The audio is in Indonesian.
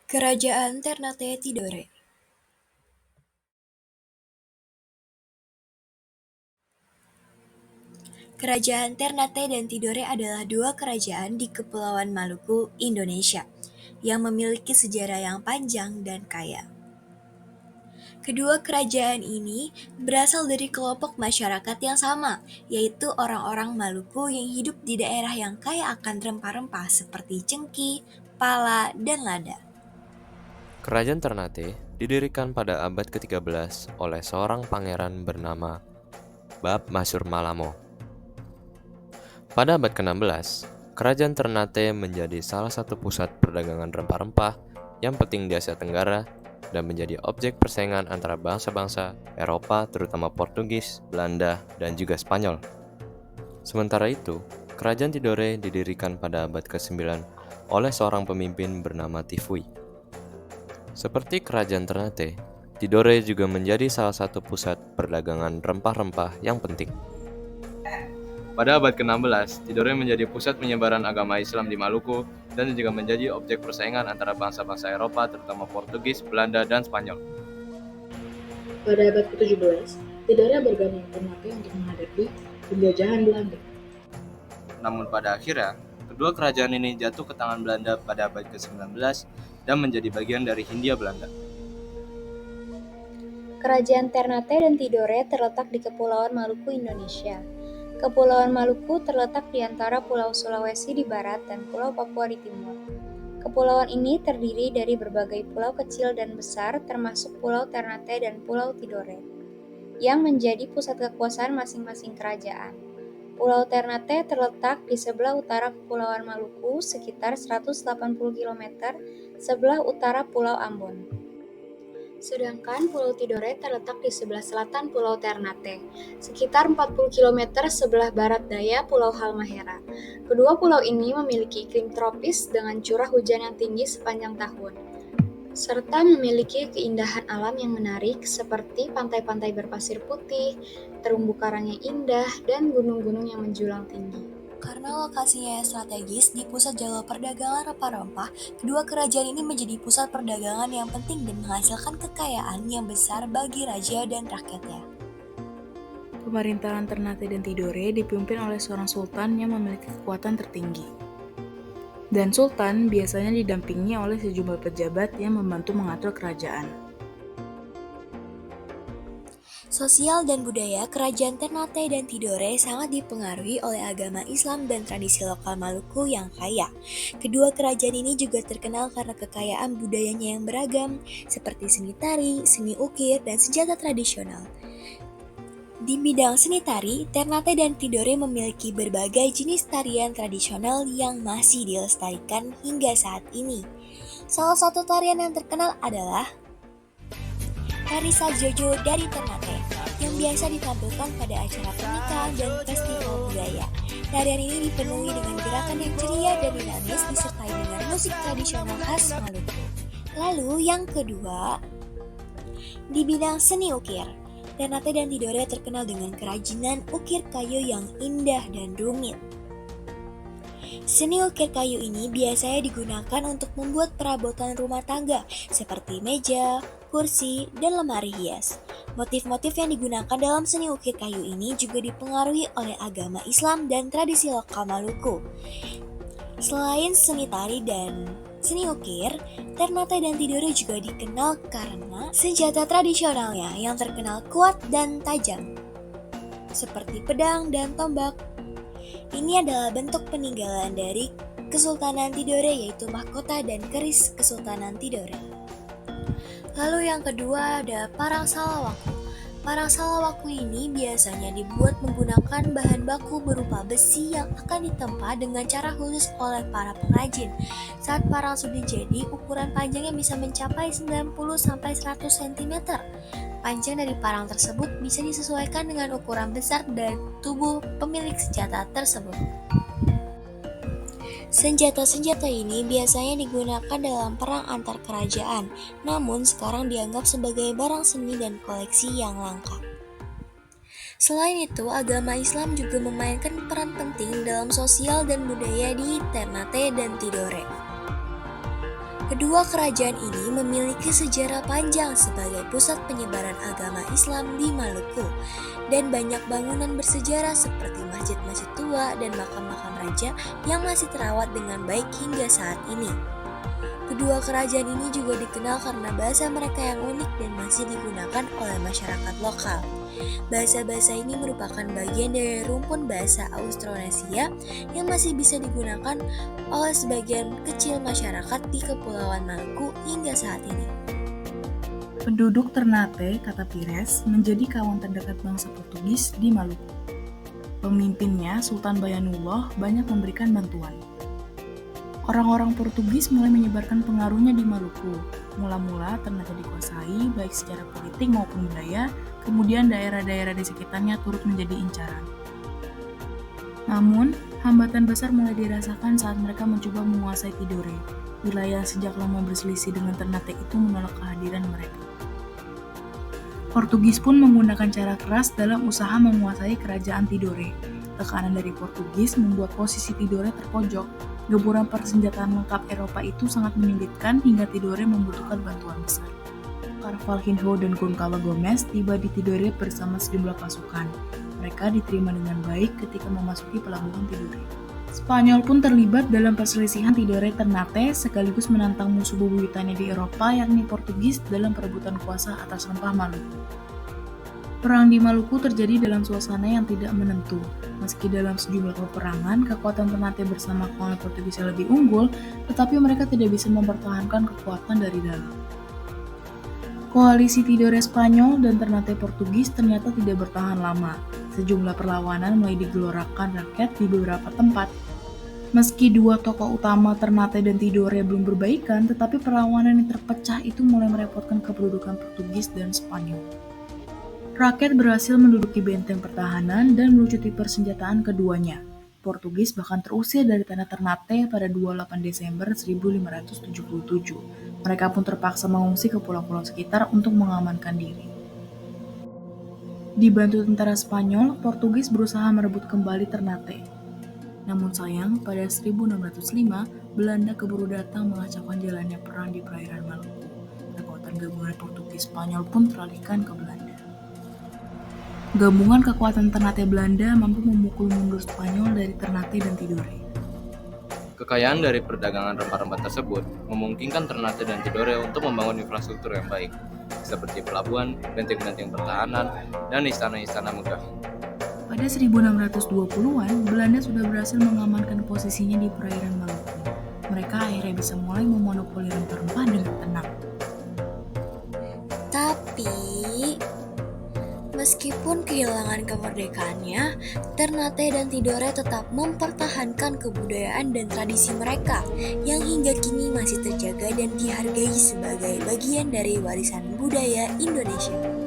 Kerajaan Ternate Tidore. Kerajaan Ternate dan Tidore adalah dua kerajaan di Kepulauan Maluku, Indonesia, yang memiliki sejarah yang panjang dan kaya. Kedua kerajaan ini berasal dari kelompok masyarakat yang sama, yaitu orang-orang Maluku yang hidup di daerah yang kaya akan rempah-rempah seperti cengkih, pala, dan lada. Kerajaan Ternate didirikan pada abad ke-13 oleh seorang pangeran bernama Bab Masyur Malamo. Pada abad ke-16, Kerajaan Ternate menjadi salah satu pusat perdagangan rempah-rempah yang penting di Asia Tenggara dan menjadi objek persaingan antara bangsa-bangsa Eropa terutama Portugis, Belanda, dan juga Spanyol. Sementara itu, Kerajaan Tidore didirikan pada abad ke-9 oleh seorang pemimpin bernama Tifui. Seperti Kerajaan Ternate, Tidore juga menjadi salah satu pusat perdagangan rempah-rempah yang penting. Pada abad ke-16, Tidore menjadi pusat penyebaran agama Islam di Maluku dan juga menjadi objek persaingan antara bangsa-bangsa Eropa terutama Portugis, Belanda, dan Spanyol. Pada abad ke-17, Tidore bergabung Ternate untuk menghadapi penjajahan Belanda. Namun pada akhirnya, kedua kerajaan ini jatuh ke tangan Belanda pada abad ke-19 dan menjadi bagian dari Hindia Belanda. Kerajaan Ternate dan Tidore terletak di Kepulauan Maluku, Indonesia. Kepulauan Maluku terletak di antara Pulau Sulawesi di barat dan Pulau Papua di timur. Kepulauan ini terdiri dari berbagai pulau kecil dan besar termasuk Pulau Ternate dan Pulau Tidore, yang menjadi pusat kekuasaan masing-masing kerajaan. Pulau Ternate terletak di sebelah utara Kepulauan Maluku sekitar 180 km sebelah utara Pulau Ambon. Sedangkan Pulau Tidore terletak di sebelah selatan Pulau Ternate, sekitar 40 km sebelah barat daya Pulau Halmahera. Kedua pulau ini memiliki iklim tropis dengan curah hujan yang tinggi sepanjang tahun, serta memiliki keindahan alam yang menarik seperti pantai-pantai berpasir putih, terumbu karang yang indah, dan gunung-gunung yang menjulang tinggi. Karena lokasinya yang strategis di pusat jalur perdagangan rempah-rempah, kedua kerajaan ini menjadi pusat perdagangan yang penting dan menghasilkan kekayaan yang besar bagi raja dan rakyatnya. Pemerintahan Ternate dan Tidore dipimpin oleh seorang sultan yang memiliki kekuatan tertinggi. Dan sultan biasanya didampingi oleh sejumlah pejabat yang membantu mengatur kerajaan. Sosial dan budaya kerajaan Ternate dan Tidore sangat dipengaruhi oleh agama Islam dan tradisi lokal Maluku yang kaya. Kedua kerajaan ini juga terkenal karena kekayaan budayanya yang beragam, seperti seni tari, seni ukir, dan senjata tradisional. Di bidang seni tari, Ternate dan Tidore memiliki berbagai jenis tarian tradisional yang masih dilestarikan hingga saat ini. Salah satu tarian yang terkenal adalah Tari Sajojo dari Ternate, yang biasa ditampilkan pada acara pernikahan dan festival budaya. Tarian ini dipenuhi dengan gerakan yang ceria dan dinamis disertai dengan musik tradisional khas Maluku. Lalu yang kedua, di bidang seni ukir, Ternate dan Tidore terkenal dengan kerajinan ukir kayu yang indah dan rumit. Seni ukir kayu ini biasanya digunakan untuk membuat perabotan rumah tangga seperti meja, kursi, dan lemari hias. Motif-motif yang digunakan dalam seni ukir kayu ini juga dipengaruhi oleh agama Islam dan tradisi lokal Maluku. Selain seni tari dan seni ukir, Ternate dan Tidore juga dikenal karena senjata tradisionalnya yang terkenal kuat dan tajam, seperti pedang dan tombak. Ini adalah bentuk peninggalan dari Kesultanan Tidore, yaitu mahkota dan keris Kesultanan Tidore. Lalu yang kedua ada parang salawaku. Parang salawaku ini biasanya dibuat menggunakan bahan baku berupa besi yang akan ditempa dengan cara khusus oleh para pengrajin. Saat parang sudah jadi, ukuran panjangnya bisa mencapai 90-100 cm. Panjang dari parang tersebut bisa disesuaikan dengan ukuran besar dan tubuh pemilik senjata tersebut. Senjata-senjata ini biasanya digunakan dalam perang antar kerajaan, namun sekarang dianggap sebagai barang seni dan koleksi yang langka. Selain itu, agama Islam juga memainkan peran penting dalam sosial dan budaya di Ternate dan Tidore. Kedua kerajaan ini memiliki sejarah panjang sebagai pusat penyebaran agama Islam di Maluku, dan banyak bangunan bersejarah seperti masjid-masjid tua dan makam-makam raja yang masih terawat dengan baik hingga saat ini. Kedua kerajaan ini juga dikenal karena bahasa mereka yang unik dan masih digunakan oleh masyarakat lokal. Bahasa-bahasa ini merupakan bagian dari rumpun bahasa Austronesia yang masih bisa digunakan oleh sebagian kecil masyarakat di Kepulauan Maluku hingga saat ini. Penduduk Ternate, kata Pires, menjadi kawan terdekat bangsa Portugis di Maluku. Pemimpinnya, Sultan Bayanullah, banyak memberikan bantuan. Orang-orang Portugis mulai menyebarkan pengaruhnya di Maluku. Mula-mula Ternate dikuasai baik secara politik maupun budaya, kemudian daerah-daerah di sekitarnya turut menjadi incaran. Namun, hambatan besar mulai dirasakan saat mereka mencoba menguasai Tidore. Wilayah sejak lama berselisih dengan Ternate itu menolak kehadiran mereka. Portugis pun menggunakan cara keras dalam usaha menguasai kerajaan Tidore. Tekanan dari Portugis membuat posisi Tidore terpojok. Gempuran persenjataan lengkap Eropa itu sangat menyulitkan hingga Tidore membutuhkan bantuan besar. Carvalho dan Goncalves Gomes tiba di Tidore bersama sejumlah pasukan. Mereka diterima dengan baik ketika memasuki pelabuhan Tidore. Spanyol pun terlibat dalam perselisihan Tidore Ternate sekaligus menantang musuh bebuyutannya di Eropa yakni Portugis dalam perebutan kuasa atas rempah Maluku. Perang di Maluku terjadi dalam suasana yang tidak menentu. Meski dalam sejumlah peperangan, kekuatan Ternate bersama koloni Portugis yang lebih unggul, tetapi mereka tidak bisa mempertahankan kekuatan dari dalam. Koalisi Tidore Spanyol dan Ternate Portugis ternyata tidak bertahan lama. Sejumlah perlawanan mulai digelorakan rakyat di beberapa tempat. Meski dua tokoh utama Ternate dan Tidore belum berbaikan, tetapi perlawanan yang terpecah itu mulai merepotkan kedudukan Portugis dan Spanyol. Rakyat berhasil menduduki benteng pertahanan dan melucuti persenjataan keduanya. Portugis bahkan terusir dari tanah Ternate pada 28 Desember 1577. Mereka pun terpaksa mengungsi ke pulau-pulau sekitar untuk mengamankan diri. Dibantu tentara Spanyol, Portugis berusaha merebut kembali Ternate. Namun sayang, pada 1605, Belanda keburu datang mengacaukan jalannya perang di perairan Maluku. Kekuatan gabungan Portugis Spanyol pun teralihkan ke Belanda. Gabungan kekuatan Ternate Belanda mampu memukul mundur Spanyol dari Ternate dan Tidore. Kekayaan dari perdagangan rempah-rempah tersebut memungkinkan Ternate dan Tidore untuk membangun infrastruktur yang baik, seperti pelabuhan, benteng-benteng pertahanan, dan istana-istana megah. Pada 1620-an, Belanda sudah berhasil mengamankan posisinya di perairan Maluku. Mereka akhirnya bisa mulai memonopoli rempah-rempah dengan tenang. Tapi, meskipun kehilangan kemerdekaannya, Ternate dan Tidore tetap mempertahankan kebudayaan dan tradisi mereka yang hingga kini masih terjaga dan dihargai sebagai bagian dari warisan budaya Indonesia.